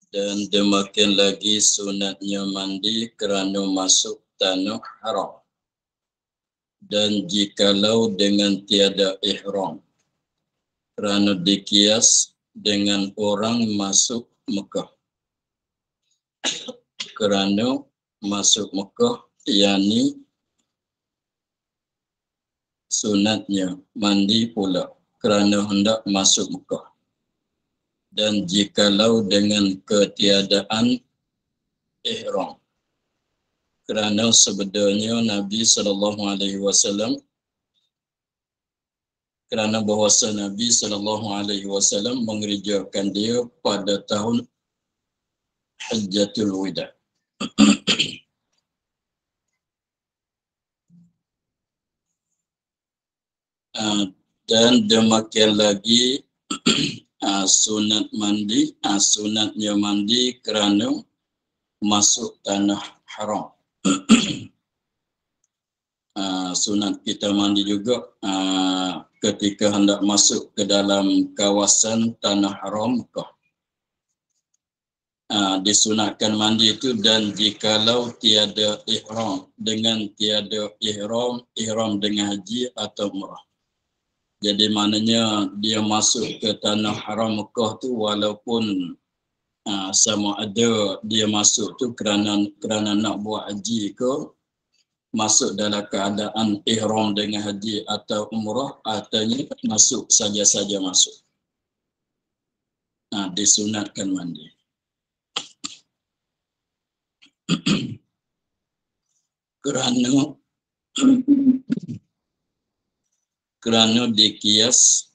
Dan demikian lagi sunatnya mandi kerana masuk tanah haram. Dan jikalau dengan tiada ihram, kerana dikias dengan orang masuk Mekah. Kerana masuk Mekah, yakni sunatnya mandi pula kerana hendak masuk Mekah. Dan jikalau dengan ketiadaan ihram, kerana sebenarnya Nabi SAW, kerana bahawasa Nabi SAW mengerjakan dia pada tahun Hajjatul Wida. Dan demikian lagi sunatnya mandi kerana masuk tanah haram. Sunat kita mandi juga ketika hendak masuk ke dalam kawasan tanah haram Mekah. Disunatkan mandi itu, dan jikalau tiada ihram, dengan tiada ihram dengan haji atau umrah. Jadi maknanya dia masuk ke tanah haram Mekah tu walaupun sama ada dia masuk tu kerana nak buat haji ke, masuk dalam keadaan ihram dengan haji atau umrah, artinya masuk saja-saja masuk. Disunatkan mandi. Kerana dikias,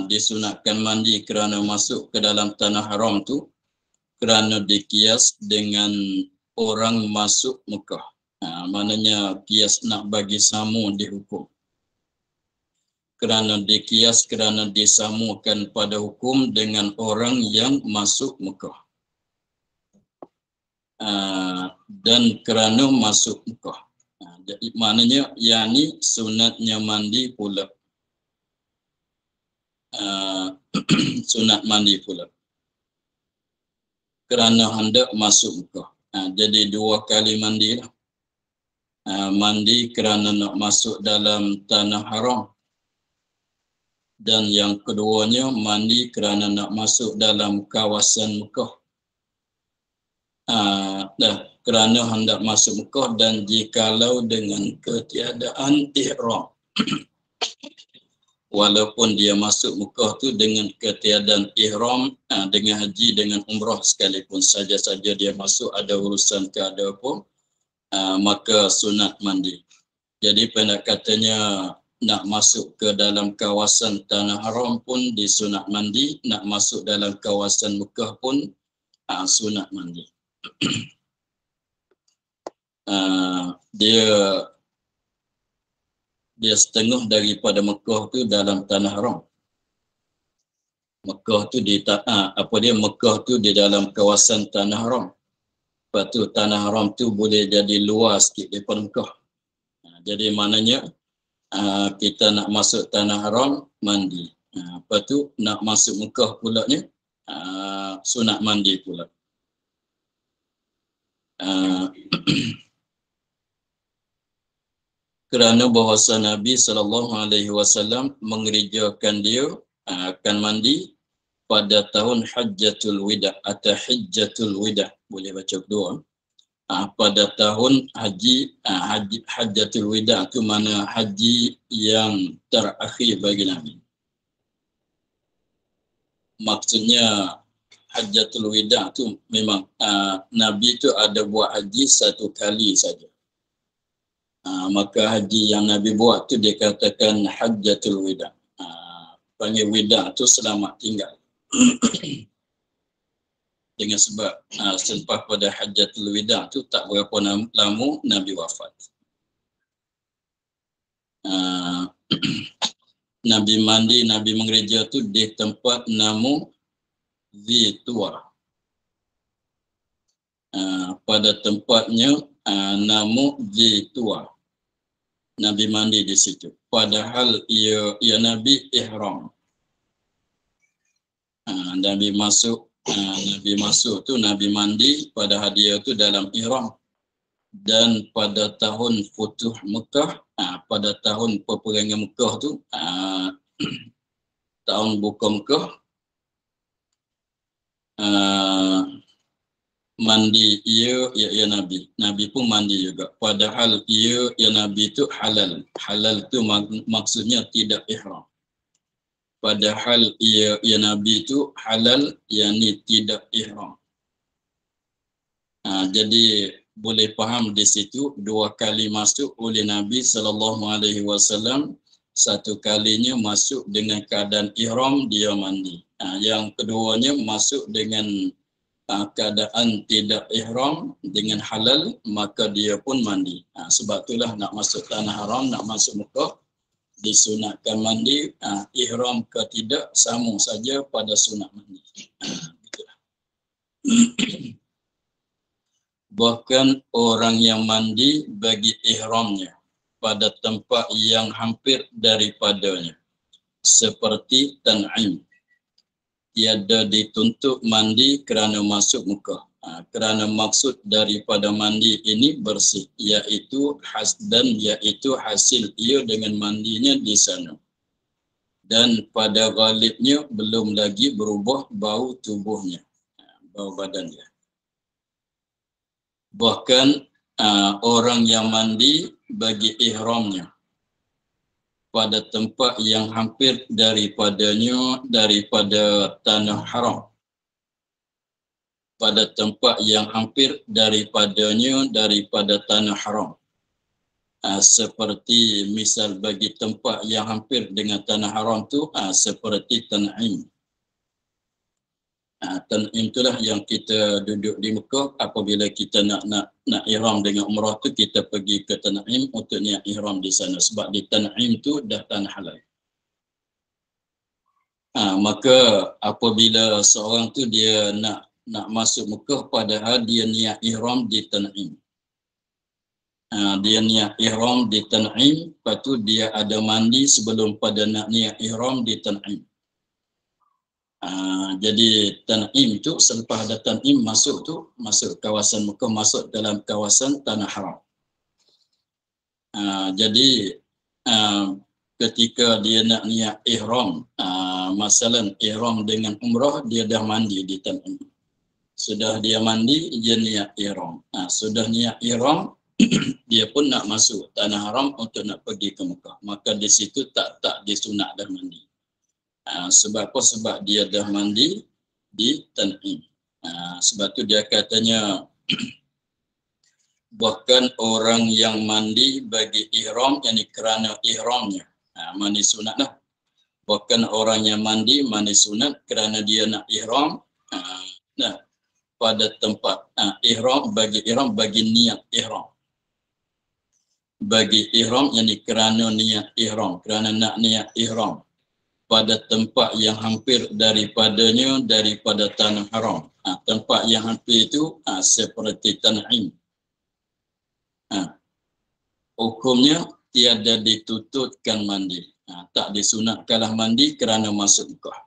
disunatkan mandi kerana masuk ke dalam tanah haram tu kerana dikias dengan orang masuk Mekah. Maknanya kias nak bagi samu dihukum. Kerana dikias, kerana disamukan pada hukum dengan orang yang masuk Mekah. Dan kerana masuk Mekah. Jadi maknanya yakni sunatnya mandi pula. Sunat mandi pula kerana hendak masuk Mekah. Jadi dua kali mandi lah. Mandi kerana nak masuk dalam tanah haram, dan yang keduanya mandi kerana nak masuk dalam kawasan Mekah. Kerana hendak masuk Mekah dan jikalau dengan ketiadaan ihram. Walaupun dia masuk Mekah tu dengan ketiadaan ihram, dengan haji, dengan umrah sekalipun, saja-saja dia masuk, ada urusan ke ada apa, maka sunat mandi. Jadi pendekatannya nak masuk ke dalam kawasan tanah haram pun disunat mandi, nak masuk dalam kawasan Mekah pun sunat mandi. Dia setengah daripada Mekah tu dalam tanah haram. Mekah tu Mekah tu di dalam kawasan tanah haram. Lepas tu tanah haram tu boleh jadi luas sikit daripada Mekah. Jadi maknanya kita nak masuk tanah haram mandi. Lepas tu nak masuk Mekah pula ni sunat mandi pula. Kerana bahawasa Nabi SAW mengerjakan dia akan mandi pada tahun Hajjatul Wida atau Hijjatul Wida, boleh baca kedua. Pada tahun Hajjatul Wida itu mana haji yang terakhir bagi Nabi. Maksudnya Hajjatul Wida itu memang Nabi itu ada buat haji satu kali saja. Maka haji yang Nabi buat tu dikatakan Hajjatul Wida. Panggil wida tu selamat tinggal. dengan sebab selepas pada Hajjatul Wida tu tak berapa lama Nabi wafat. Nabi mandi, Nabi mengereja tu di tempat nama Zitua. Pada tempatnya nama Zitua. Nabi mandi di situ. Padahal ia Nabi ihram. Nabi masuk tu Nabi mandi pada dia tu dalam ihram. Dan pada tahun Futuh Mekah, pada tahun peperangan Mekah tu, tahun buka Mekah, mandi ia Nabi. Nabi pun mandi juga. Padahal ia Nabi tu halal. Halal tu maksudnya tidak ihram. Padahal ia Nabi tu halal, yakni tidak ihram. Jadi boleh faham di situ dua kali masuk oleh Nabi SAW. Satu kalinya masuk dengan keadaan ihram, dia mandi. Yang keduanya masuk dengan keadaan tidak ihram, dengan halal, maka dia pun mandi. Sebab itulah nak masuk tanah haram, nak masuk Mekah, disunatkan mandi. Ihram ke tidak, sama saja pada sunat mandi. Bahkan orang yang mandi bagi ihramnya pada tempat yang hampir daripadanya, seperti Tan'im, tiada dituntut mandi kerana masuk Mekah. Kerana maksud daripada mandi ini bersih, iaitu hasil ia dengan mandinya di sana. Dan pada ghalibnya belum lagi berubah bau tubuhnya, bau badannya. Bahkan orang yang mandi bagi ihramnya pada tempat yang hampir daripada tanah haram. Pada tempat yang hampir daripada tanah haram. Seperti misal bagi tempat yang hampir dengan tanah haram tu, seperti Tan'im. Tan'im itulah yang kita duduk di Mekah. Apabila kita nak ihram dengan umrah tu, kita pergi ke Tan'im untuk niat ihram di sana. Sebab di Tan'im tu dah tanah halal. Maka apabila seorang tu dia nak masuk Mekah, padahal dia niat ihram di Tan'im. Dia niat ihram di Tan'im, lepas tu dia ada mandi sebelum pada nak niat ihram di Tan'im. Jadi Tan'im tu, selepas ada Tan'im masuk kawasan Mekah, masuk dalam kawasan tanah haram. Jadi ketika dia nak niat ihram, masalan ihram dengan umrah, dia dah mandi di Tan'im. Sudah dia mandi, dia niat ihram. Sudah niat ihram, dia pun nak masuk tanah haram untuk nak pergi ke Mekah. Maka di situ tak disunat dah mandi. Sebab apa? Sebab dia dah mandi di Tan'im. Sebab tu dia katanya bahkan orang yang mandi bagi ihram, yakni kerana ihramnya, mandi sunat lah. Bahkan orang yang mandi sunat kerana dia nak ihram, pada tempat ihram, bagi niat ihram. Bagi ihram, yakni kerana niat ihram, kerana nak niat ihram pada tempat yang hampir daripada tanah haram. Tempat yang hampir itu seperti Tan'im. Hukumnya tiada ditututkan mandi. Tak disunatkanlah mandi kerana masuk Mekah.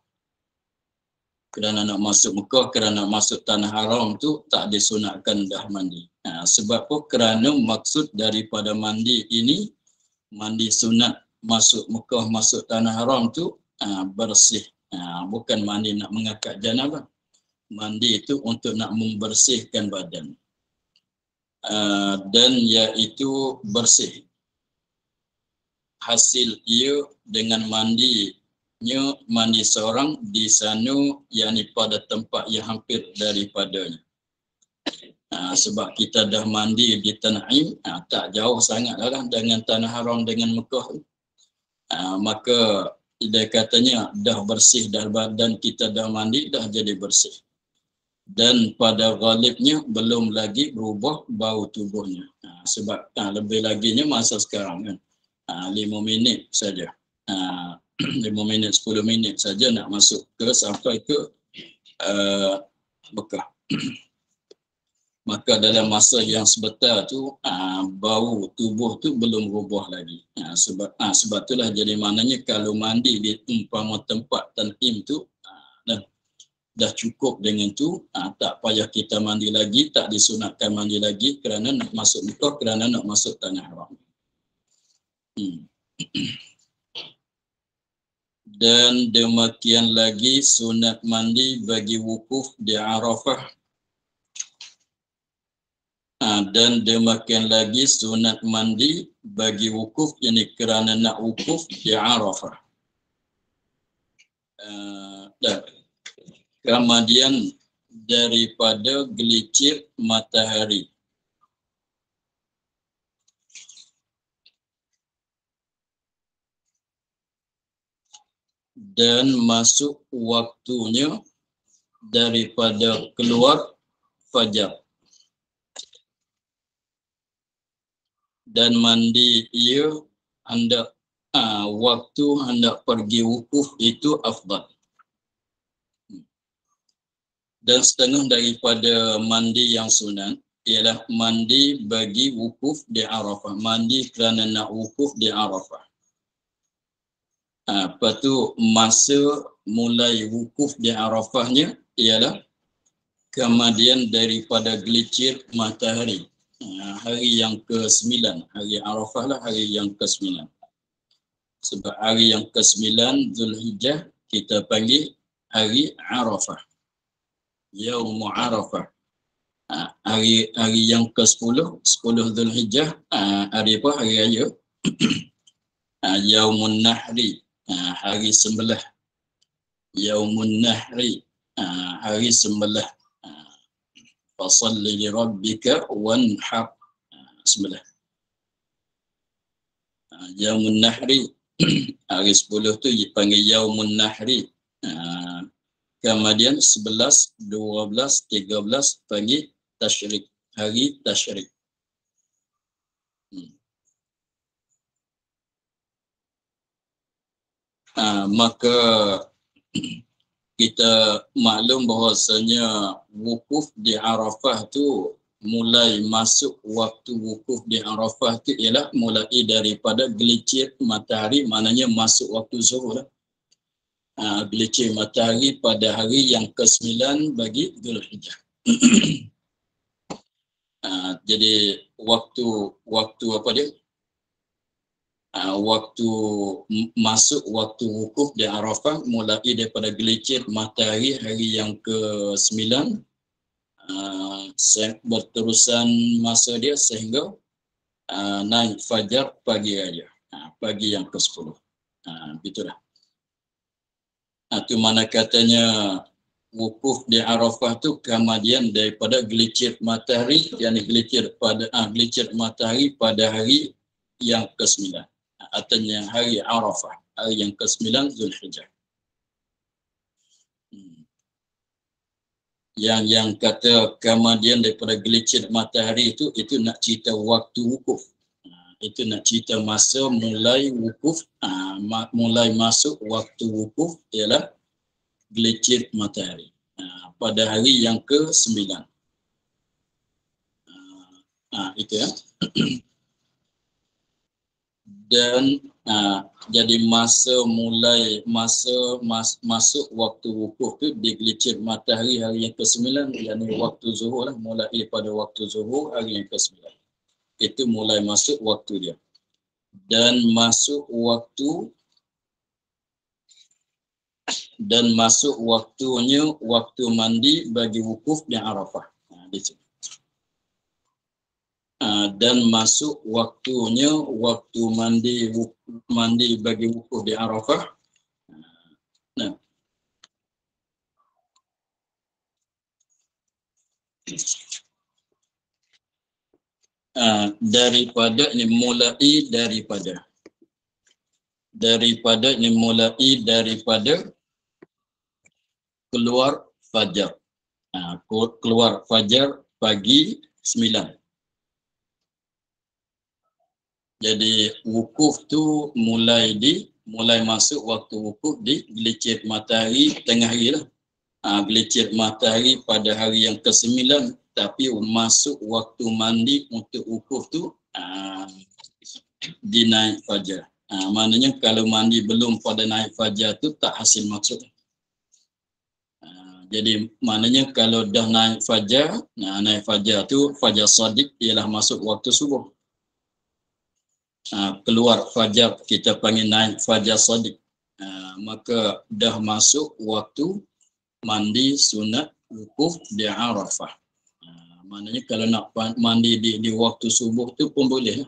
Kerana nak masuk Mekah, kerana masuk tanah haram tu tak disunatkan dah mandi. Sebab apa? Kerana maksud daripada mandi ini, mandi sunat masuk Mekah, masuk tanah haram tu bersih. Bukan mandi nak mengangkat janabah. Mandi itu untuk nak membersihkan badan. Dan iaitu bersih. Hasil ia dengan mandi seorang di sana, yakni pada tempat yang hampir daripadanya. Sebab kita dah mandi di Tan'im, tak jauh sangat lah dengan tanah haram, dengan Mekah. Maka dia katanya dah bersih, dah badan kita dah mandi, dah jadi bersih. Dan pada ghalibnya belum lagi berubah bau tubuhnya. Sebab lebih laginya masa sekarang kan 5 minit saja. 5 minit 10 minit saja nak masuk ke sampai ke Mekah. Maka dalam masa yang sebentar tu bau tubuh tu belum berubah lagi. Sebab itulah jadi maknanya kalau mandi di umpama tempat tanhim tu dah cukup dengan tu, tak payah kita mandi lagi, tak disunatkan mandi lagi kerana nak masuk Mekah, kerana nak masuk tanah haram. Dan demikian lagi sunat mandi bagi wukuf di Arafah. Dan demikian lagi sunat mandi bagi wukuf, ini kerana nak wukuf di Arafah. Dan kemudian daripada gelicir matahari. Dan masuk waktunya daripada keluar fajar. Dan mandi ia hendak waktu hendak pergi wukuf itu afdal. Dan setengah daripada mandi yang sunat ialah mandi bagi wukuf di Arafah, mandi kerana nak wukuf di Arafah. Lepas tu masa mulai wukuf di Arafahnya ialah kemudian daripada gelicir matahari. Hari yang ke-9, hari Arafah lah hari yang ke-9. Sebab hari yang ke-9 Zulhijjah kita panggil hari Arafah. Yaum Arafah. Hari yang ke-10, 10 Zulhijjah, hari apa? Hari raya. Yaumun Nahri, hari sembelah. Yaumun Nahri, hari sembelah. Fasalli li rabbika wanhar, sembelah. Yaumun Nahri, hari 10 tu dipanggil Yaumun Nahri. Kemudian 11, 12, 13 panggil Tasyrik, hari Tasyrik. Maka kita maklum bahawasanya wukuf di Arafah tu, mulai masuk waktu wukuf di Arafah tu ialah mulai daripada gelicir matahari, maknanya masuk waktu zuhur. Gelicir matahari pada hari yang ke-9 bagi Zulhijjah. Jadi waktu apa dia? Waktu masuk waktu wukuf di Arafah mulai daripada gelicir matahari hari yang ke-9 berterusan masa dia sehingga naik fajar pagi raya, pagi yang ke-10. Begitulah. Itu mana katanya wukuf di Arafah tu kemudian daripada gelicir matahari, yakni gelicir matahari pada hari yang ke-9. Artinya hari Arafah, hari yang ke-9 Zulhijjah. Yang kata kemudian daripada gelicir matahari itu nak cerita waktu wukuf. Itu nak cerita masa mulai wukuf, mulai masuk waktu wukuf ialah gelicir matahari pada hari yang ke-9. Itu ya. Dan jadi masuk waktu wukuf tu di gelicir matahari hari yang ke-9, yakni waktu zuhur lah, mulai pada waktu zuhur hari yang ke-9. Itu mulai masuk waktu dia. Dan masuk waktunya waktu mandi bagi wukuf di Arafah. Di sini. Dan masuk waktunya waktu mandi bagi wukuf di Arafah. Daripada ini mulai daripada keluar fajar. Keluar fajar pagi 9. Jadi wukuf tu mulai masuk waktu wukuf di gelincir matahari tengah hari lah. Gelincir matahari pada hari yang ke-9, tapi masuk waktu mandi untuk wukuf tu di naik fajar. Maknanya kalau mandi belum pada naik fajar tu tak hasil maksud. Jadi maknanya kalau dah naik fajar tu fajar shadiq ialah masuk waktu subuh. Keluar fajar kita panggil naik fajar shadiq. Maka dah masuk waktu mandi sunat wukuf di Arafah. Maknanya kalau nak mandi di waktu subuh tu pun boleh.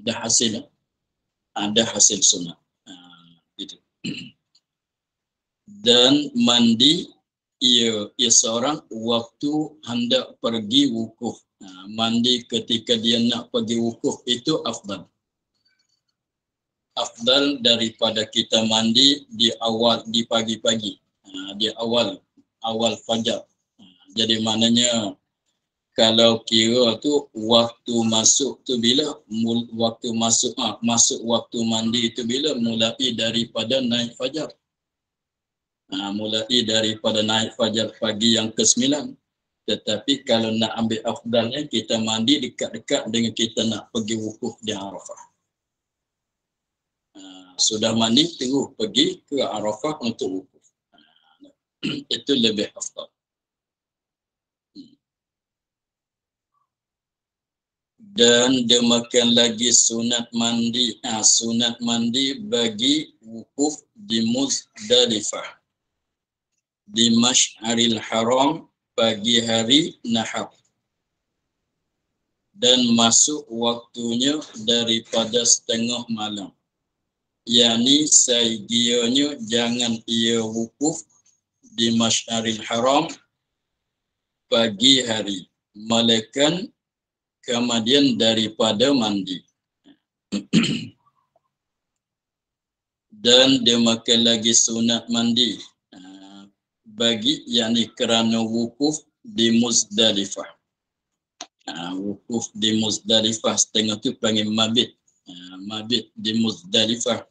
Dah hasil sunat. Gitu. Dan mandi ia seorang waktu hendak pergi wukuf. Mandi ketika dia nak pergi wukuf itu afdal daripada kita mandi di pagi-pagi, di awal fajar. Jadi maknanya kalau kira tu waktu masuk tu bila masuk waktu mandi itu bila mulai daripada naik fajar. Mulai daripada naik fajar pagi yang ke-9. Tetapi kalau nak ambil afdalnya kita mandi dekat-dekat dengan kita nak pergi wukuf di Arafah. Sudah mandi terus pergi ke Arafah untuk wukuf. Itu lebih afdal. Dan demikian lagi sunat mandi bagi wukuf di Muzdalifah, di Masy'aril Haram pagi hari Nahar, dan masuk waktunya daripada setengah malam. Yani segianya jangan ia wukuf di Masy'aril Haram pagi hari, melainkan kemudian daripada mandi. Dan demikian lagi sunat mandi bagi yakni kerana wukuf di Muzdalifah. Wukuf di Muzdalifah setengah tu panggil mabit. Mabit di Muzdalifah.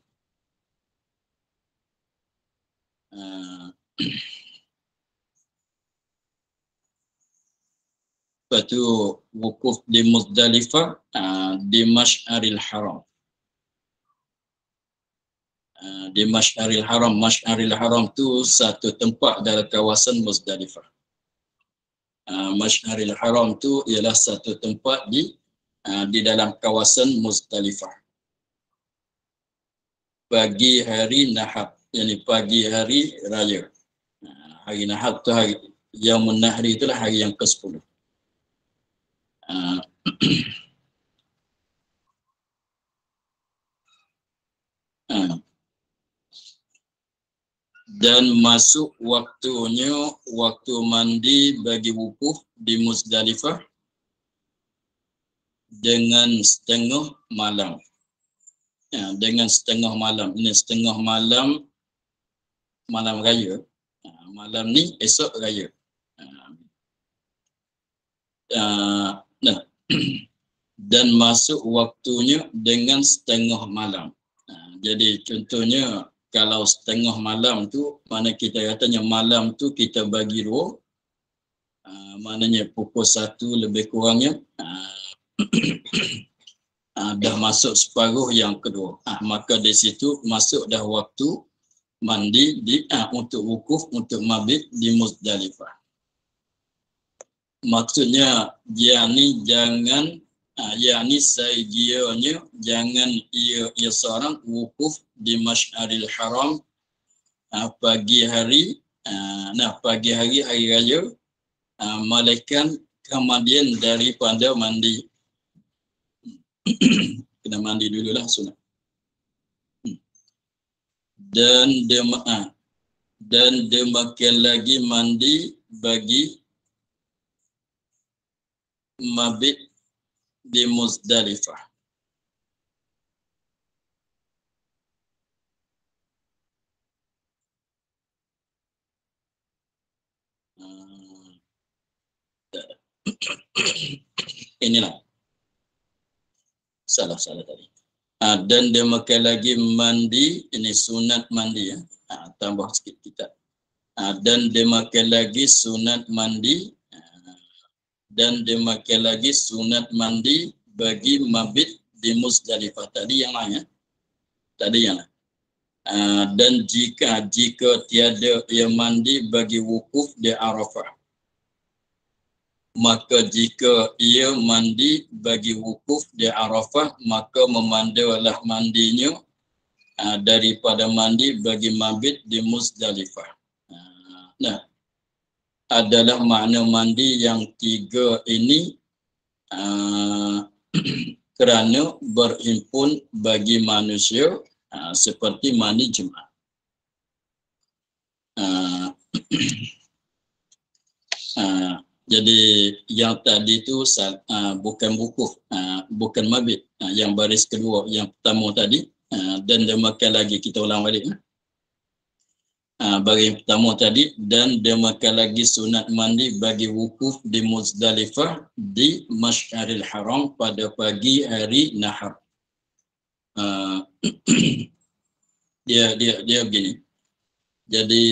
Lepas tu wukuf di Muzdalifah di Masy'aril Haram. Di Masy'aril Haram tu satu tempat dalam kawasan Muzdalifah. Masy'aril Haram tu ialah satu tempat di dalam kawasan Muzdalifah. Pagi hari Nahar, yakni pagi hari raya. Hari Nahar tu hari Yaumun Nahri, itulah hari yang ke-10. Dan masuk waktunya waktu mandi bagi wukuf di Muzdalifah dengan setengah malam. Dengan setengah malam. Ini setengah malam raya. Malam ni esok raya. Dan masuk waktunya dengan setengah malam. Jadi contohnya kalau setengah malam tu, mana kita katanya malam tu kita bagi dua, maknanya pukul 1 lebih kurangnya dah masuk separuh yang kedua. Maka di situ masuk dah waktu mandi untuk wukuf, untuk mabit di Muzdalifah. Maksudnya yakni jangan segianya jangan ia seorang wukuf di Masy'aril Haram pagi hari hari raya, melainkan kemudian daripada mandi. Kena mandi dululah sunat. Dan demikian lagi mandi bagi mabit di Muzdalifah. inilah salah tadi. Dan dia makan lagi mandi, ini sunat mandi ya. Tambah sikit kita. Dan dia makan lagi sunat mandi, dan dia makan lagi sunat mandi bagi mabit di Muzdalifah. Tadi yang lain ya. Tadi yang lain. Dan jika tiada ia mandi bagi wukuf di Arafah, maka jika ia mandi bagi wukuf di Arafah, maka memandilah mandinya daripada mandi bagi mabit di Muzdalifah. Nah, adalah makna mandi yang tiga ini kerana berhimpun bagi manusia seperti mandi Jumaat. Jadi yang tadi itu bukan wukuf, bukan mabit. Yang baris kedua, yang pertama tadi, dan dia makan lagi, kita ulang balik. Bagi yang pertama tadi, dan dia makan lagi sunat mandi bagi wukuf di Muzdalifah di Masy'aril Haram pada pagi hari Nahar. Dia begini. Jadi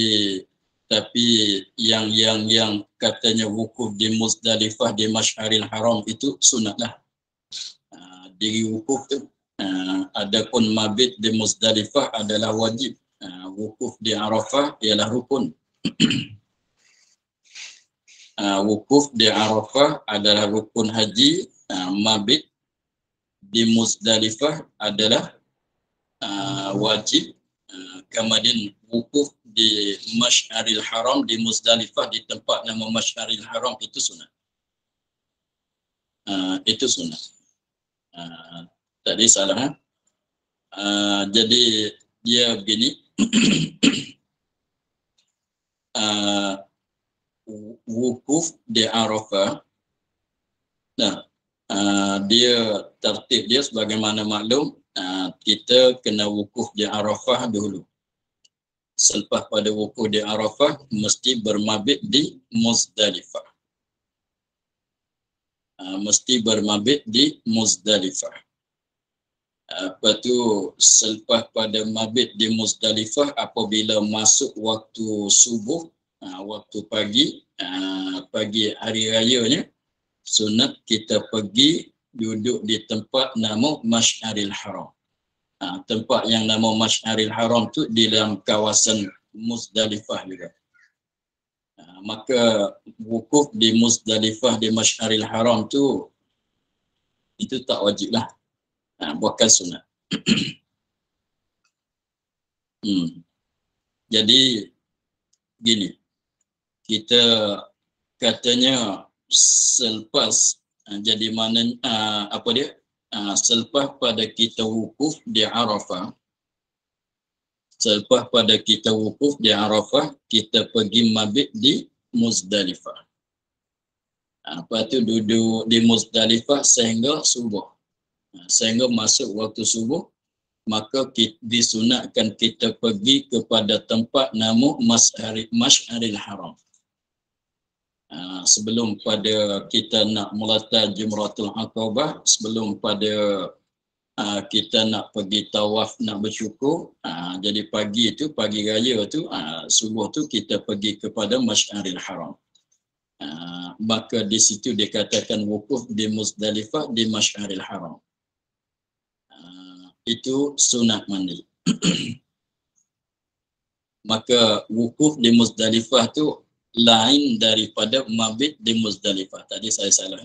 tapi yang katanya wukuf di Muzdalifah di Masy'aril Haram itu sunatlah. Di wukuf tu adapun mabit di Muzdalifah adalah wajib. Wukuf di Arafah ialah rukun. Wukuf di Arafah adalah rukun haji. Mabit di Muzdalifah adalah wajib. Kemudian wukuf di Masy'aril Haram di Muzdalifah di tempat nama Masy'aril Haram itu sunat. Itu sunat. Tadi salah. Jadi dia begini. Wukuf di Arafah. Nah, dia tertib dia sebagaimana maklum, kita kena wukuf di Arafah dulu. Selepas pada wukuf di Arafah mesti bermabit di Muzdalifah. Mesti bermabit di Muzdalifah. Lepas tu selepas pada mabit di Muzdalifah, apabila masuk waktu subuh, waktu pagi hari rayanya, sunat kita pergi duduk di tempat nama Masy'aril Haram. Tempat yang nama Masy'aril Haram tu di dalam kawasan Muzdalifah juga. Maka wukuf di Muzdalifah di Masy'aril Haram tu itu tak wajib lah. Bukan sunat. Jadi gini, kita katanya selepas jadi mana selepas pada kita wukuf di Arafah, kita pergi mabit di Muzdalifah. Lepas tu duduk di Muzdalifah sehingga subuh. Sehingga masuk waktu subuh, maka disunatkan kita pergi kepada tempat nama Masy'aril Haram. Sebelum pada kita nak melata Jumratul Aqabah, sebelum pada kita nak pergi tawaf, nak bersyukur, jadi pagi raya tu, subuh tu kita pergi kepada Masy'aril Haram. Maka di situ dikatakan wukuf di Muzdalifah di Masy'aril Haram. Itu sunat mandi. Maka wukuf di Muzdalifah tu lain daripada mabit di Muzdalifah. Tadi saya salah.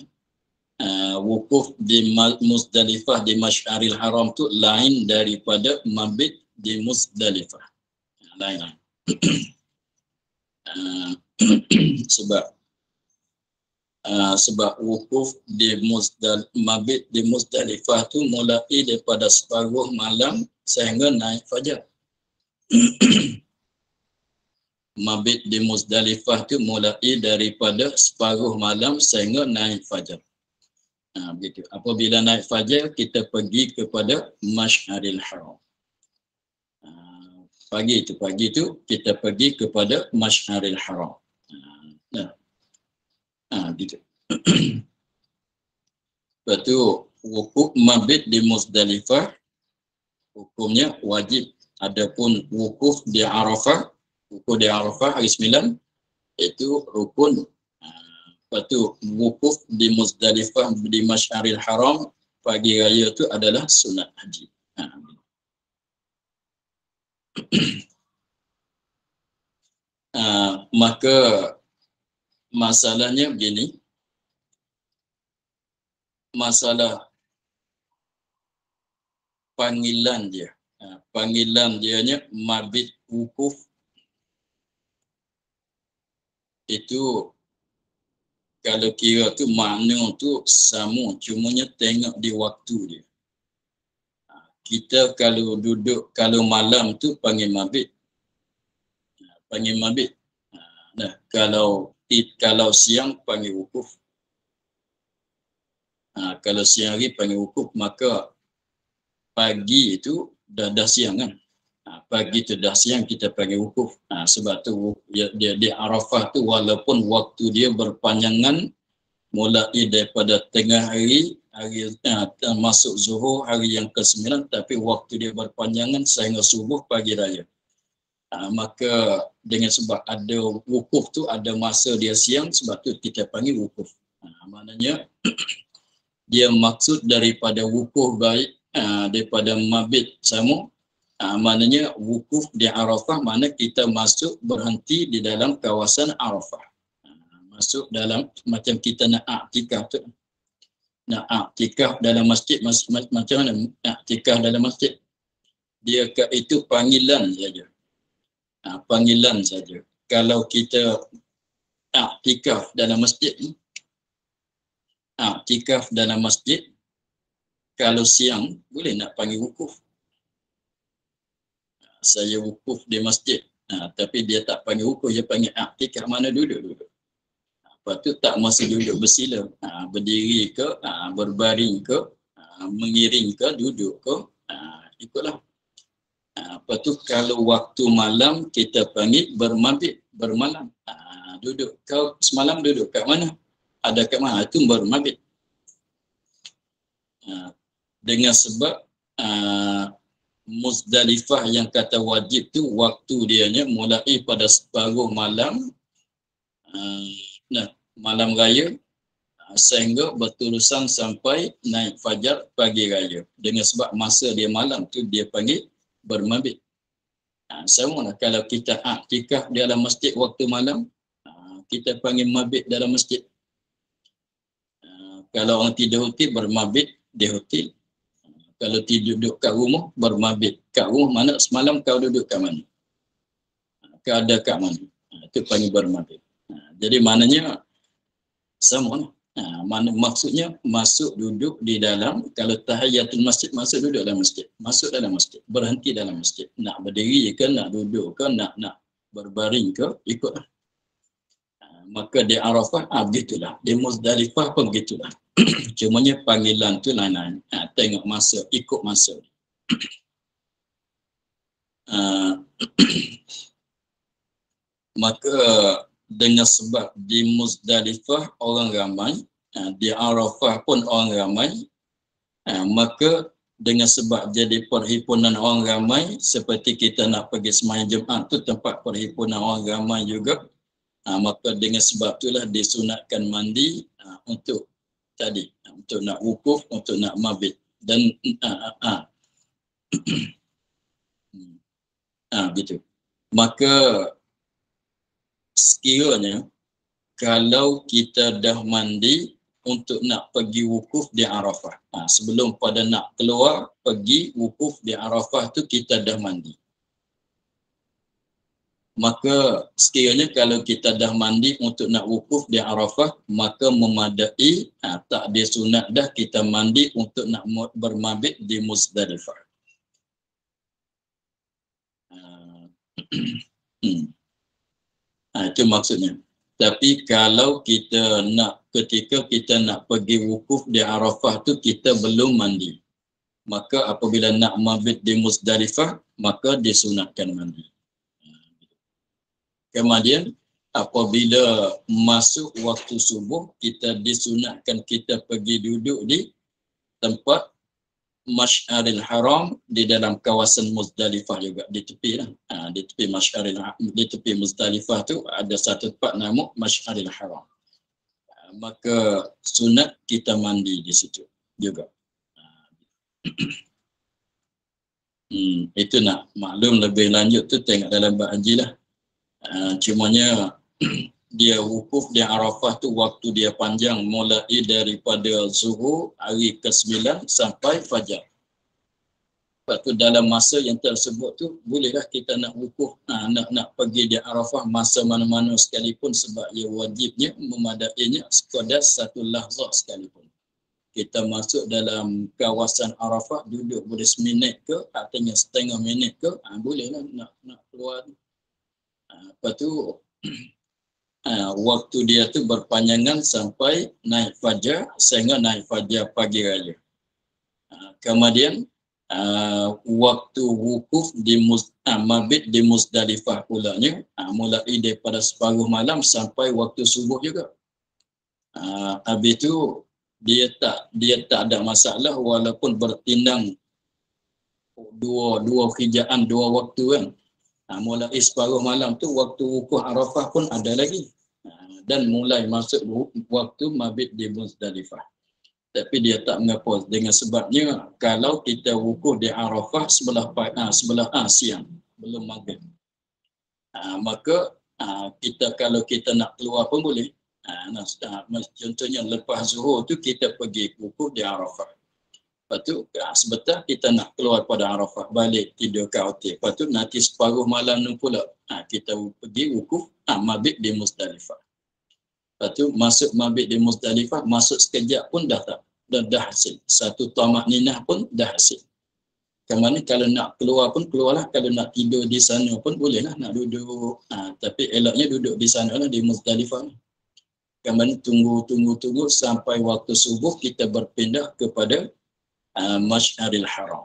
Wukuf di Muzdalifah di Masy'aril Haram tu lain daripada mabit di Muzdalifah. Lain. Sebab wukuf di mabit di Muzdalifah tu mulai daripada separuh malam sehingga naik fajar. Mabit di Muzdalifah tu mulai daripada separuh malam sehingga naik fajar. Begitu. Apabila naik fajar, kita pergi kepada Masy'aril Haram. Pagi tu kita pergi kepada Masy'aril Haram. Gitu. Lepas tu wukuf mabit di Muzdalifah hukumnya wajib. Adapun wukuf di Arafah, wukuf di Arafah hari 9 itu rukun. Lepas tu wukuf di Muzdalifah di Masyaril Haram pagi raya itu adalah sunat haji. Maka masalahnya begini, masalah panggilan dia. Panggilan dianya mabit wukuf itu kalau kira tu makna tu sama, cumanya tengok di waktu dia. Kita kalau duduk, kalau malam tu panggil mabit. Panggil mabit. Nah, kalau siang panggil wukuf. Kalau siang hari panggil wukuf, maka pagi itu dah siang kan. Pagi tu dah siang kita panggil wukuf. Sebab tu dia di Arafah tu walaupun waktu dia berpanjangan mulai daripada tengah hari masuk zuhur hari yang ke-9, tapi waktu dia berpanjangan sehingga subuh pagi raya. Maka dengan sebab ada wukuf tu ada masa dia siang, sebab tu kita panggil wukuf. Maknanya dia maksud daripada wukuf baik daripada mabit sama. Maknanya wukuf di Arafah mana kita masuk berhenti di dalam kawasan Arafah. Masuk dalam macam kita nak i'tikaf tu. Nak i'tikaf dalam masjid macam mana i'tikaf dalam masjid? Dia itu panggilan saja. Panggilan saja. Kalau kita i'tikaf dalam masjid, i'tikaf dalam masjid, kalau siang boleh nak panggil wukuf. Saya wukuf di masjid. Tapi dia tak panggil wukuf, dia panggil i'tikaf, mana duduk. Lepas tu tak masa duduk bersila. Berdiri ke, berbaring ke, mengiring ke, duduk ke, ikutlah. Lepas tu kalau waktu malam kita panggil bermabit, bermalam. Duduk, kau semalam duduk kat mana? Ada kat mana? Itu bermabit. Dengan sebab Muzdalifah yang kata wajib tu waktu dianya mulai pada separuh malam malam raya sehingga berterusan sampai naik fajar pagi raya. Dengan sebab masa dia malam tu dia panggil bermabit. Sama lah kalau kita i'tikaf di dalam masjid waktu malam, kita panggil mabit dalam masjid. Kalau orang tidur hotel bermabit di hotel. Kalau tidur duduk kat rumah bermabit. Kat rumah mana semalam kau duduk kat mana? Kau ada kat mana? Itu panggil bermabit. Jadi maknanya sama lah. Maksudnya masuk duduk di dalam, kalau tahiyatul masjid masuk duduk dalam masjid. Masuk dalam masjid, berhenti dalam masjid. Nak berdiri ke, nak duduk ke, nak berbaring ke, ikutlah. Maka di Arafah begitulah. Di Muzdalifah pun begitulah. Cumanya panggilan tu lain-lain. Tengok masa, ikut masa. Maka dengan sebab di Muzdalifah orang ramai, di Arafah pun orang ramai, maka dengan sebab jadi perhimpunan orang ramai, seperti kita nak pergi sembahyang Jumaat tu tempat perhimpunan orang ramai juga, maka dengan sebab itulah disunatkan mandi untuk tadi, untuk nak wukuf, untuk nak mabit. Dan gitu. Maka sekiranya kalau kita dah mandi untuk nak pergi wukuf di Arafah, sebelum pada nak keluar pergi wukuf di Arafah tu kita dah mandi. Maka sekiranya kalau kita dah mandi untuk nak wukuf di Arafah, maka memadai, tak ada sunat dah kita mandi untuk nak bermabit di Muzdalifah. Itu maksudnya. Tapi kalau kita nak, ketika kita nak pergi wukuf di Arafah tu kita belum mandi, maka apabila nak mabit di Muzdalifah, maka disunatkan mandi. Kemudian apabila masuk waktu subuh, kita disunatkan kita pergi duduk di tempat Masy'aril Haram di dalam kawasan Muzdalifah juga, di tepi lah. Di tepi di tepi Muzdalifah tu ada satu tempat nama Masy'aril Haram. Maka sunat kita mandi di situ juga. Itu nak maklum lebih lanjut tu tengok dalam bab haji lah. Cumanya dia wukuf di Arafah tu waktu dia panjang, mulai daripada zuhur hari ke-9 sampai fajar. Lepas tu dalam masa yang tersebut tu bolehlah kita nak wukuf, nak pergi di Arafah masa mana-mana sekalipun, sebab ia wajibnya memadainya sekadar satu lahzah sekalipun. Kita masuk dalam kawasan Arafah, duduk boleh seminit ke, artinya setengah minit ke, bolehlah nak keluar. Lepas tu waktu dia tu berpanjangan sampai naik fajar, sehingga naik fajar pagi raya. Kemudian waktu wukuf di mabit di Muzdalifah pulanya mulai daripada separuh malam sampai waktu subuh juga. Habis tu dia tak ada masalah walaupun bertindang dua kerjaan, dua waktu kan. Mulai separuh malam tu waktu wukuf Arafah pun ada lagi. Dan mulai masuk waktu mabit di Muzdalifah. Tapi dia tak mengapa, dengan sebabnya kalau kita wukuf di Arafah sebelah siang, belum maghrib, maka kita kalau kita nak keluar pun boleh. Contohnya lepas zuhur tu kita pergi wukuf di Arafah. Lepas tu sebentar kita nak keluar pada Arafah, balik tidur ke hotel. Lepas tu nanti separuh malam tu pula kita pergi wukuf mabit di Muzdalifah. Lepas tu masuk mabit di Muzdalifah, masuk sekejap pun dah hasil. Satu tamak ninah pun dah hasil. Kemana kalau nak keluar pun keluarlah, kalau nak tidur di sana pun bolehlah, nak duduk. Tapi eloknya duduk di sana lah, di Muzdalifah. Kemana tunggu sampai waktu subuh kita berpindah kepada Masy'aril Haram.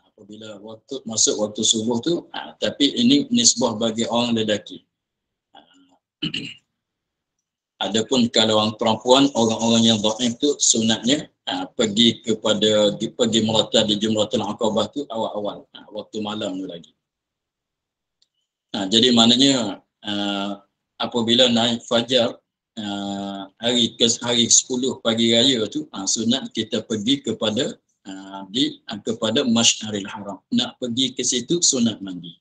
Apabila masuk waktu subuh tu, tapi ini nisbah bagi orang lelaki. Adapun kalau orang perempuan, orang-orang yang dhaif tu sunatnya pergi melata di Jumratul Aqabah tu awal-awal, waktu malam tu lagi. Jadi maknanya apabila naik fajar hari 10 pagi raya tu, sunat kita pergi kepada Masy'aril Haram. Nak pergi ke situ sunat mandi.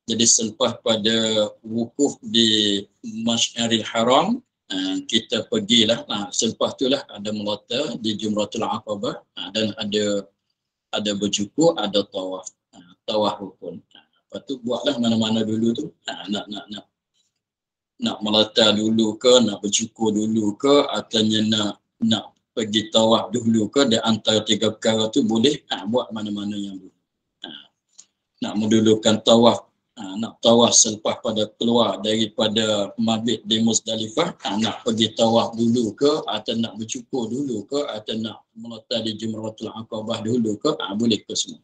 Jadi selepas pada wukuf di Masy'aril Haram, kita pergilah, selepas itulah ada melata di Jumratul Aqabah, dan ada bercukur, ada tawaf rukun. Lepas tu buatlah mana-mana dulu tu, nak melata dulu ke, nak bercukur dulu ke, atau nak pergi tawaf dulu ke, di antara tiga perkara tu boleh buat mana-mana yang dulu. Nak mendulukan tawaf, nak tawaf selepas pada keluar daripada mabit di Muzdalifah, nak pergi tawaf dulu ke, atau nak bercukur dulu ke, atau nak melata di Jumratul Aqabah dulu ke, boleh ke semua.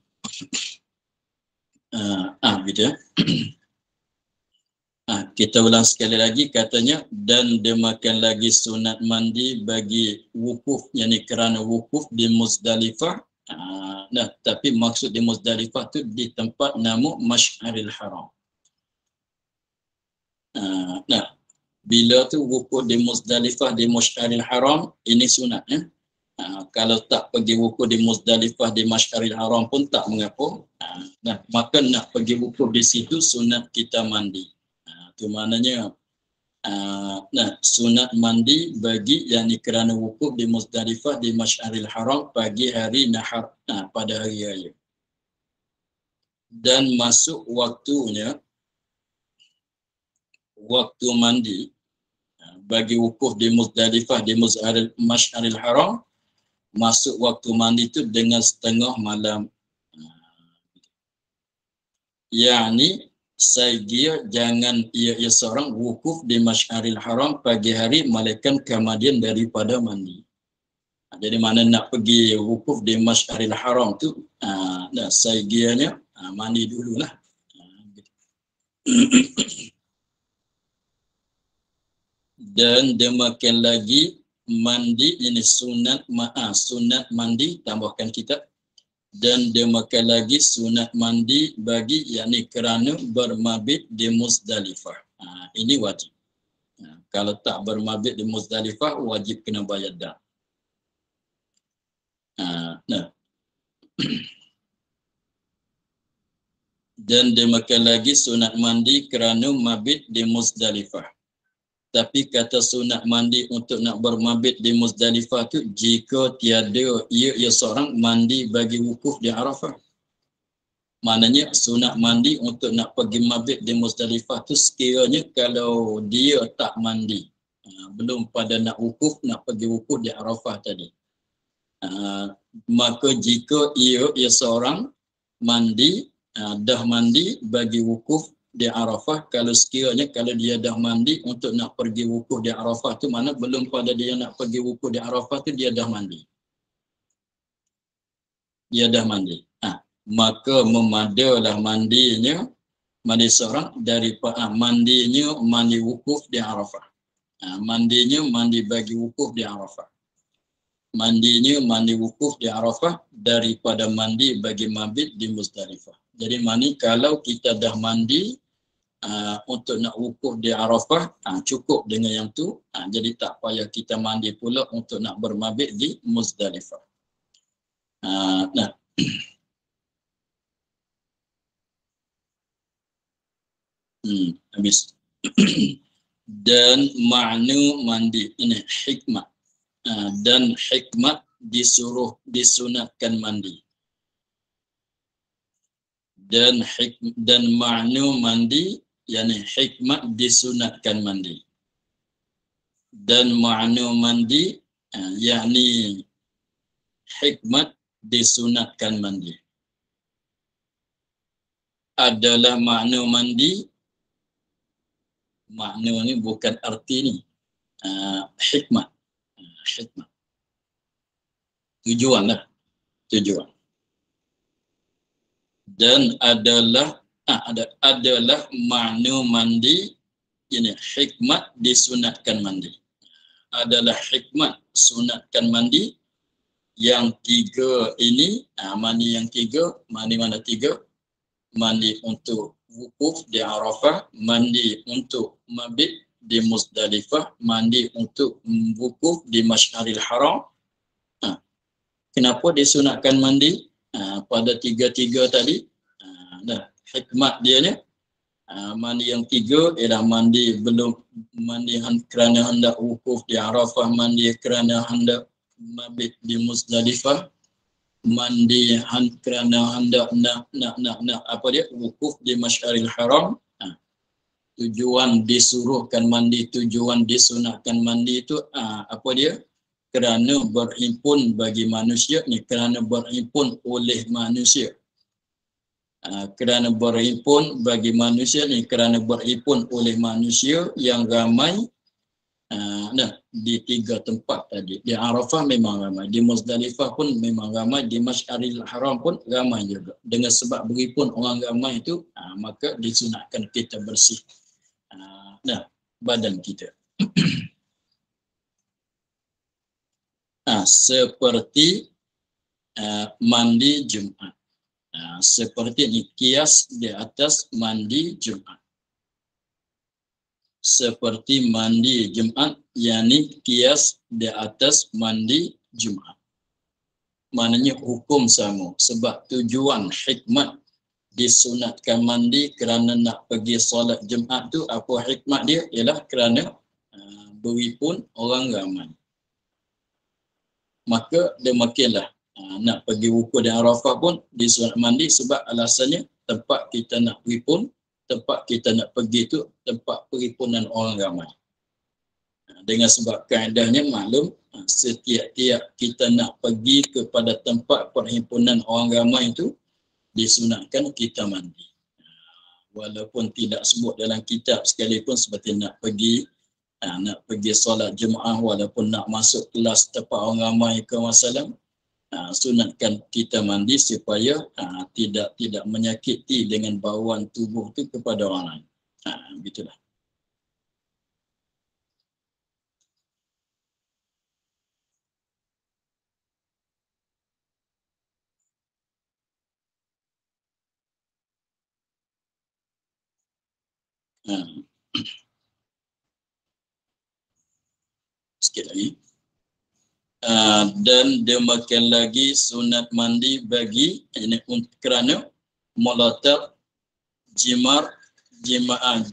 Gitu ya. Kita ulang sekali lagi, katanya, dan demikian lagi sunat mandi bagi wukuf, yakni kerana wukuf di Muzdalifah. Tapi maksud di Muzdalifah tu di tempat nama Masy'aril Haram. Bila tu wukuf di Muzdalifah di Masy'aril Haram, ini sunat ya. Kalau tak pergi wukuf di Muzdalifah di Masy'aril Haram pun tak mengapa. Maka nak pergi wukuf di situ sunat kita mandi. Itu maknanya sunat mandi bagi yang kerana wukuf di Muzdalifah di Masy'aril Haram pagi hari nahar, pada hari raya. Dan masuk waktunya, waktu mandi bagi wukuf di Muzdalifah di Masy'aril Haram, masuk waktu mandi itu dengan setengah malam. Yakni saya jangan ia seorang wukuf di Masy'aril Haram pagi hari melainkan kemudian daripada mandi. Jadi mana nak pergi wukuf di Masy'aril Haram tu, saya mandi dululah. Dan demikian lagi mandi ini sunat sunat mandi tambahkan kita. Dan demikian lagi sunat mandi bagi yakni kerana bermabit di Muzdalifah. Ini wajib. Kalau tak bermabit di Muzdalifah wajib kena bayar dah. Nah. Dan demikian lagi sunat mandi kerana mabit di Muzdalifah. Tapi kata sunat mandi untuk nak bermabit di Muzdalifah tu jika tiada ia seorang mandi bagi wukuf di Arafah. Maknanya sunat mandi untuk nak pergi mabit di Muzdalifah tu sekiranya kalau dia tak mandi. Belum pada nak wukuf, nak pergi wukuf di Arafah tadi. Maka jika ia seorang mandi, dah mandi bagi wukuf di Arafah, kalau sekiranya kalau dia dah mandi untuk nak pergi wukuf di Arafah tu, mana belum pada dia nak pergi wukuf di Arafah tu dia dah mandi. Dia dah mandi. Maka memadalah mandinya, mandi seorang daripada mandinya mandi wukuf di Arafah. Mandinya mandi bagi wukuf di Arafah. Mandinya mandi wukuf di Arafah daripada mandi bagi mabit di Muzdalifah. Jadi mandi kalau kita dah mandi untuk nak wukuf di Arafah, cukup dengan yang tu. Jadi tak payah kita mandi pula untuk nak bermabit di Muzdalifah. Nah. Habis. Dan makna mandi ini hikmah. Dan hikmat disunatkan mandi. Dan makna mandi yakni hikmat disunatkan mandi. Dan makna mandi yakni hikmat disunatkan mandi. Adalah makna mandi. Makna ni bukan arti ni. Hikmat. Hikmat. Tujuan lah. Tujuan. Dan adalah makna mandi ini hikmat disunatkan mandi. Adalah hikmat sunatkan mandi yang tiga ini. Mandi yang tiga, mandi mana tiga? Mandi untuk wukuf di Arafah, mandi untuk mabit di Muzdalifah, mandi untuk wukuf di Masy'aril Haram. Kenapa disunatkan mandi pada tiga-tiga tadi? Hikmat dia ni, mandi yang tiga ialah mandi kerana hendak wukuf di Arafah, mandi kerana hendak mabit di Muzdalifah, mandi kerana hendak nak wukuf di Masy'aril Haram. Tujuan disuruhkan mandi, tujuan disunatkan mandi itu apa dia? Kerana berhimpun bagi manusia ni, kerana berhimpun oleh manusia. Kerana berhimpun bagi manusia ni, kerana berhimpun oleh manusia yang ramai. Di tiga tempat tadi. Di Arafah memang ramai, di Muzdalifah pun memang ramai, di Masy'aril Haram pun ramai juga. Dengan sebab berhimpun orang ramai itu, maka disunatkan kita bersih badan kita. Seperti mandi Jumaat. Seperti ini kias di atas mandi Jumaat. Seperti mandi Jumaat, yakni kias di atas mandi Jumaat. Maknanya hukum sama. Sebab tujuan hikmat disunatkan mandi kerana nak pergi solat Jumaat tu, apa hikmat dia? Ialah kerana berhimpun orang ramai. Maka demikianlah nak pergi wukuf di Arafah pun disunat mandi sebab alasannya tempat kita nak berhimpun, tempat kita nak pergi tu tempat perhimpunan orang ramai. Dengan sebab kaedahnya maklum, setiap-tiap kita nak pergi kepada tempat perhimpunan orang ramai itu disunatkan kita mandi. Walaupun tidak sebut dalam kitab sekalipun, seperti nak pergi solat Jumaat, walaupun nak masuk kelas tempat orang ramai ke wasallam, sunatkan kita mandi supaya tidak menyakiti dengan bauan tubuh tu kepada orang lain. Begitulah. Sikit lagi. Dan demikian lagi sunat mandi bagi ini kerana mulatat jimar jimaat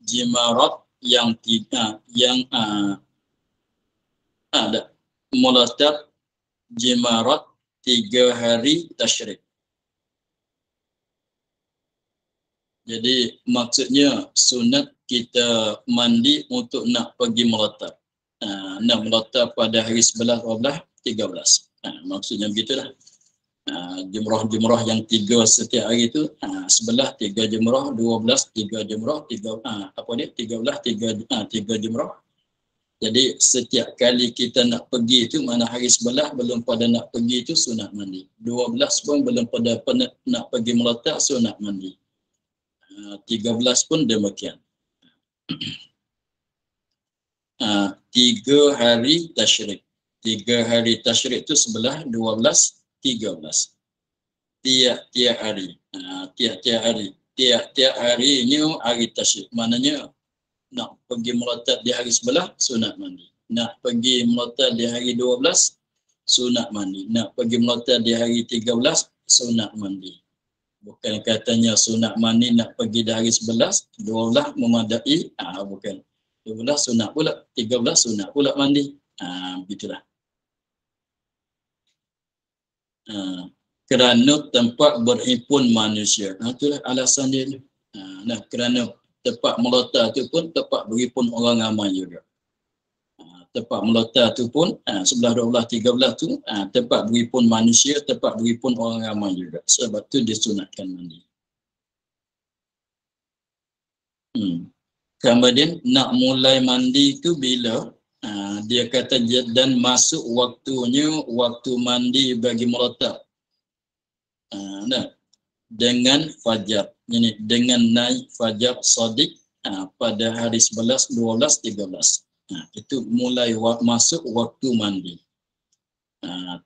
jimarat yang tidak yang ada mulatat jimarat 3 hari tasyrik. Jadi maksudnya sunat kita mandi untuk nak pergi mulatat. Nak mulatat pada hari 11, 12, 13. Maksudnya begitulah. Jumrah-jumrah yang 3 setiap hari itu 11 3 jumrah, 12 3 jumrah, 3 jumrah. Jadi setiap kali kita nak pergi itu, mana hari 11 belum pada nak pergi itu sunat mandi. 12 pun belum pada nak pergi mulatat sunat mandi. 13 pun demikian. 3 hari tasyrik. 3 hari tasyrik itu 11, 12, 13. Tiap-tiap hari. Tiap-tiap hari. Tiap-tiap hari ini hari tasyrik. Maknanya nak pergi mulatat di hari 11 sunat mandi. Nak pergi mulatat di hari 12 sunat mandi. Nak pergi mulatat di hari 13 sunat mandi. Bukan katanya sunat mandi nak pergi di hari 11, 12 memadai, bukan. 12 sunat pula, 13 sunat pula mandi. Begitulah. Kerana tempat berhimpun manusia. Itulah alasan dia ni. Kerana tempat mulatat itu pun tempat berhimpun orang ramai juga. Tempat mulatat itu pun 11, 12, 13 tu tempat berhimpun manusia, tempat berhimpun orang ramai juga. Sebab tu disunatkan mandi. Kemudian nak mulai mandi tu bila dia kata dan masuk waktunya waktu mandi bagi mulatat. Dengan fajar. Ini dengan naik fajar shadiq pada hari 11, 12, 13. Itu mulai masuk waktu mandi.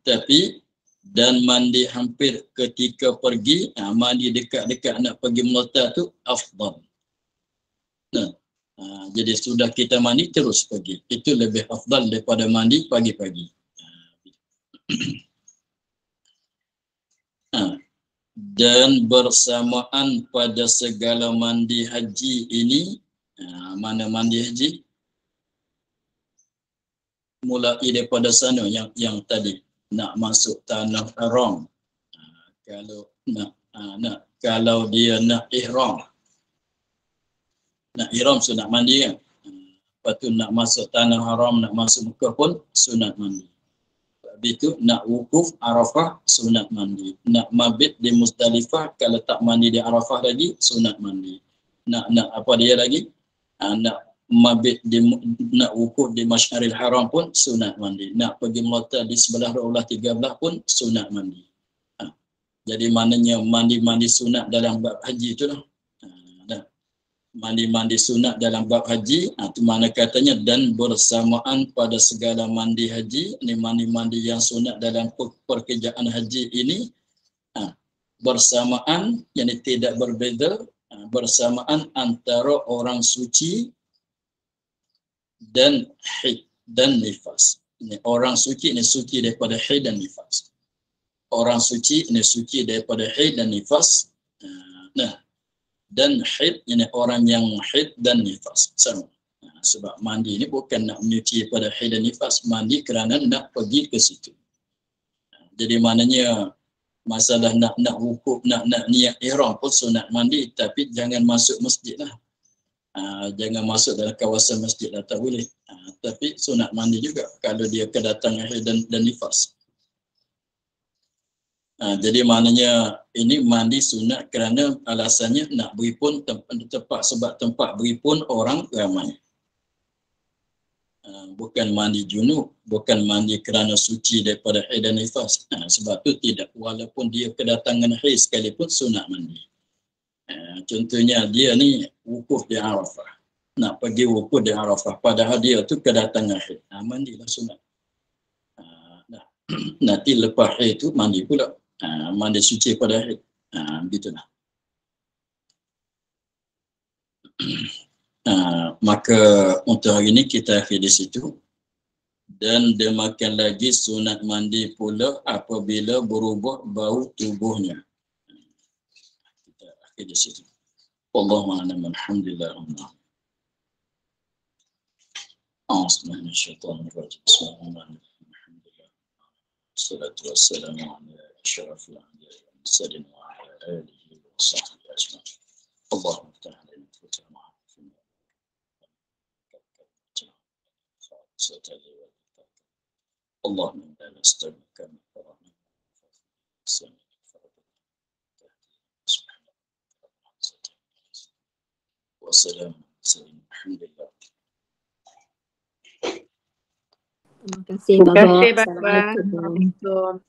Tapi dan mandi hampir ketika pergi, mandi dekat-dekat nak pergi mulatat tu afdal. Jadi sudah kita mandi terus pergi. Itu lebih afdal daripada mandi pagi-pagi. Dan bersamaan pada segala mandi haji ini, mana mandi haji? Mulai daripada sana yang tadi nak masuk tanah haram. Kalau kalau dia nak ihram. Nak ihram sunat mandi kan. Lepas tu nak masuk tanah haram, nak masuk Mekah pun sunat mandi. Habis tu nak wukuf Arafah sunat mandi. Nak mabit di Muzdalifah, kalau tak mandi di Arafah lagi sunat mandi. Nak apa dia lagi? Nak mabit nak wukuf di Masy'aril Haram pun sunat mandi. Nak pergi mulatat di 11, 12, 13 pun sunat mandi. Jadi maknanya mandi-mandi sunat dalam bab haji itulah. Mandi-mandi sunat dalam bab haji, itu mana katanya dan bersamaan pada segala mandi haji. Ini mandi-mandi yang sunat dalam pekerjaan haji ini bersamaan, yang tidak berbeza, bersamaan antara orang suci dan haid dan nifas. Ini orang suci, ini suci daripada haid dan nifas. Orang suci ini suci daripada haid dan nifas. Dan haid, ini orang yang haid dan nifas sama. Sebab mandi ini bukan nak menyuci pada haid dan nifas, mandi kerana nak pergi ke situ. Jadi maknanya masalah nak wukuf, nak niat ihram pun sunat mandi, tapi jangan masuk masjid lah. Jangan masuk dalam kawasan masjid lah, tak boleh. Tapi sunat mandi juga kalau dia kedatangan haid dan nifas. Jadi maknanya ini mandi sunat kerana alasannya nak berhimpun tempat, sebab tempat berhimpun orang ramai. Bukan mandi junub, bukan mandi kerana suci daripada haid dan nifas. Sebab tu tidak, walaupun dia kedatangan haid sekalipun sunat mandi. Contohnya dia ni wukuf di Arafah. Nak pergi wukuf di Arafah, padahal dia tu kedatangan haid. Mandilah sunat. Nanti lepas haid tu mandi pula. Mandi suci pada haid. Begitulah. Maka untuk hari ini kita akhir di situ. Dan demikian lagi sunat mandi pula apabila berubah bau tubuhnya. Kita akhir di situ. Allahumma alhamdulillah. Bismillahirrahmanirrahim. Salatu wassalamu ala asyrafil anbiya'i wal mursalin wa ala alihi wa sahbihi ajma'in. Allahumma iftah lana fatahna اللهم انا نستغفرك من كرامك والسلام الحمد لله. Terima kasih Baba. Assalamualaikum.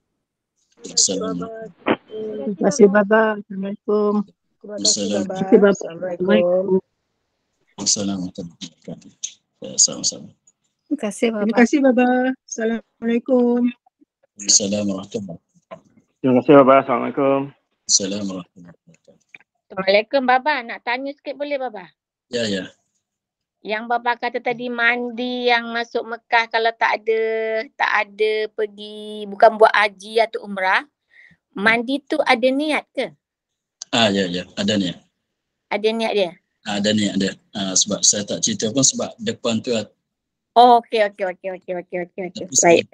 Terima kasih Baba. Assalamualaikum. Terima kasih Baba. Assalamualaikum. Assalamualaikum. Sama-sama. Terima kasih Baba. Terima kasih Baba. Assalamualaikum. Assalamualaikum. Terima kasih Baba. Assalamualaikum. Assalamualaikum. Assalamualaikum Baba. Nak tanya sikit boleh Baba? Ya. Yang Baba kata tadi mandi yang masuk Mekah kalau tak ada pergi, bukan buat haji atau umrah, mandi tu ada niat ke? Ya, ada niat. Ada niat dia? Ada niat dia. Sebab saya tak cerita pun sebab depan tu Oh, okey. Baik.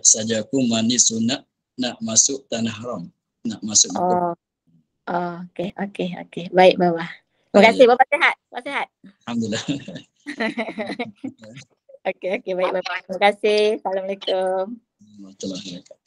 Saja aku mandi sunat nak masuk tanah haram, nak masuk Mekah. Okey. Baik Baba. Terima kasih Baba, sihat. Baba sihat. Alhamdulillah. Okey, baik Baba. Terima kasih. Assalamualaikum. Warahmatullahi wabarakatuh.